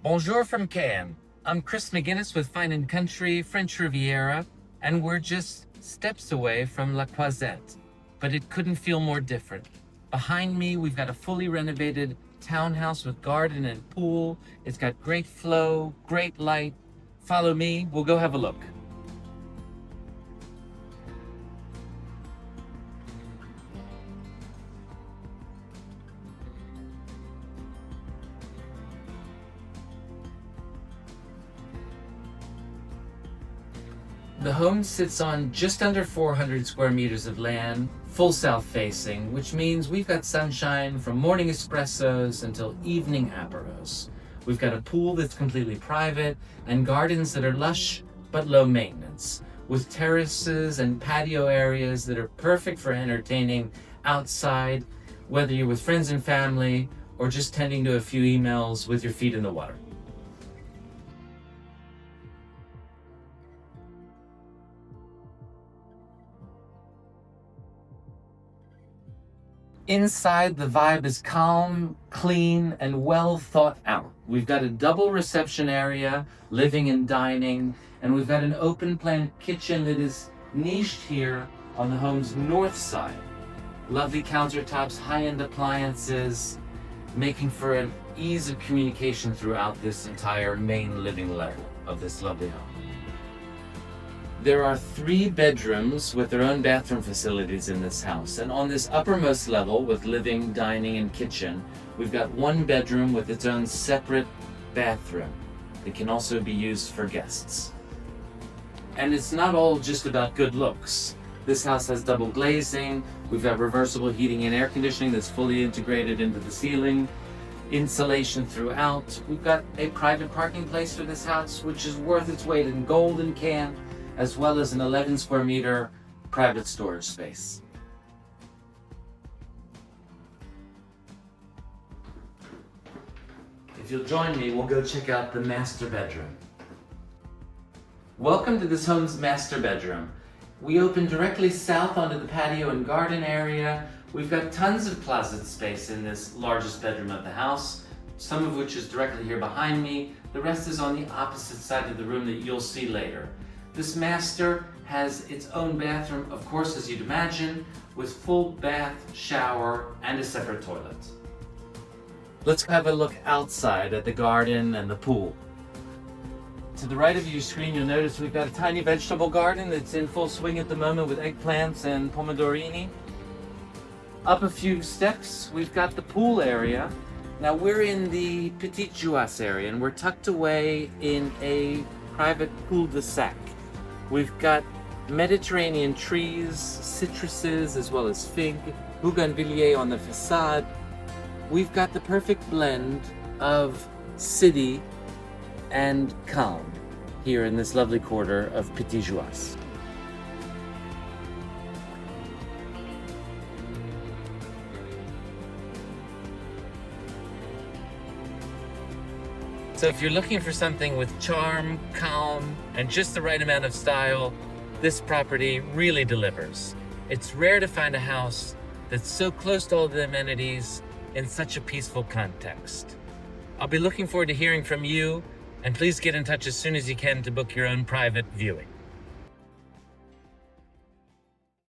Bonjour from Cannes. I'm Chris McGinnis with Fine & Country, French Riviera, and we're just steps away from La Croisette. But it couldn't feel more different. Behind me, we've got a fully renovated townhouse with garden and pool. It's got great flow, great light. Follow me, we'll go have a look. The home sits on just under 400 square meters of land, full south facing, which means we've got sunshine from morning espressos until evening aperos. We've got a pool that's completely private and gardens that are lush but low maintenance, with terraces and patio areas that are perfect for entertaining outside, whether you're with friends and family or just tending to a few emails with your feet in the water. Inside, the vibe is calm, clean, and well thought out. We've got a double reception area, living and dining, and we've got an open plan kitchen that is niched here on the home's north side. Lovely countertops, high-end appliances, making for an ease of communication throughout this entire main living level of this lovely home. There are 3 bedrooms with their own bathroom facilities in this house, and on this uppermost level with living, dining, and kitchen, we've got 1 bedroom with its own separate bathroom that can also be used for guests. And it's not all just about good looks. This house has double glazing, we've got reversible heating and air conditioning that's fully integrated into the ceiling, insulation throughout. We've got a private parking place for this house, which is worth its weight in gold in Cannes, as well as an 11 square meter private storage space. If you'll join me, we'll go check out the master bedroom. Welcome to this home's master bedroom. We open directly south onto the patio and garden area. We've got tons of closet space in this largest bedroom of the house, some of which is directly here behind me. The rest is on the opposite side of the room that you'll see later. This master has its own bathroom, of course, as you'd imagine, with full bath, shower, and a separate toilet. Let's have a look outside at the garden and the pool. To the right of your screen, you'll notice we've got a tiny vegetable garden that's in full swing at the moment with eggplants and pomodorini. Up a few steps, we've got the pool area. Now we're in the Petit Jouas area, and we're tucked away in a private cul-de-sac. We've got Mediterranean trees, citruses, as well as fig, bougainvillea on the facade. We've got the perfect blend of city and calm here in this lovely quarter of Petit Jouas. So if you're looking for something with charm, calm, and just the right amount of style, this property really delivers. It's rare to find a house that's so close to all the amenities in such a peaceful context. I'll be looking forward to hearing from you, and please get in touch as soon as you can to book your own private viewing.